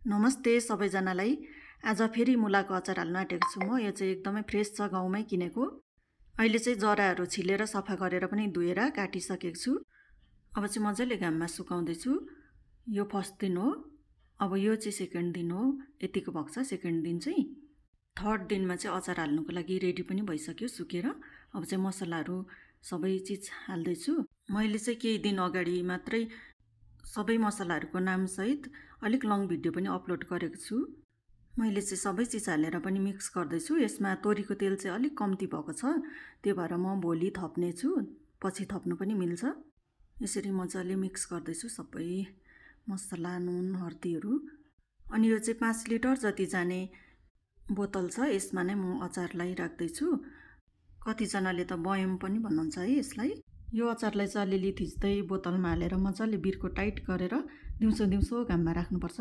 नमस्ते सबैजनालाई। आज फेरि मुलाको अचार हाल्न आँटेको छु म। यो चाहिँ एकदमै फ्रेस छ, गाउँमै किनेको। अहिले चाहिँ जराहरू छिलेर सफा गरेर पनि धोएर काटिसकेको छु। अब चाहिँ मजाले घाममा सुकाउँदैछु। यो फर्स्ट दिन हो। अब यो चाहिँ सेकेन्ड दिन हो। यतिको भएको छ सेकेन्ड दिन चाहिँ। थर्ड दिनमा चाहिँ अचार हाल्नुको लागि रेडी पनि भइसक्यो सुकेर। अब चाहिँ मसलाहरू सबै चिज हाल्दैछु। मैले चाहिँ केही दिन अगाडि मात्रै सबै मसलाहरूको नामसहित अलिक लङ भिडियो पनि अपलोड गरेको छु। मैले चाहिँ सबै चिज हालेर पनि मिक्स गर्दैछु। यसमा तोरीको तेल चाहिँ अलिक कम्ती भएको छ, त्यो भएर म भोलि थप्नेछु, पछि थप्नु पनि मिल्छ। यसरी मजाले मिक्स गर्दैछु सबै मसला, नुन, हर्दीहरू। अनि यो चाहिँ 5 लिटर जति जाने बोतल छ, यसमा नै म अचारलाई राख्दैछु। कतिजनाले त बयम पनि भन्नुहुन्छ है यसलाई। यो अचारलाई चाहिँ अलिअलि थिच्दै बोतलमा हालेर मजाले बिर्को टाइट गरेर दिउँसो घाममा राख्नुपर्छ।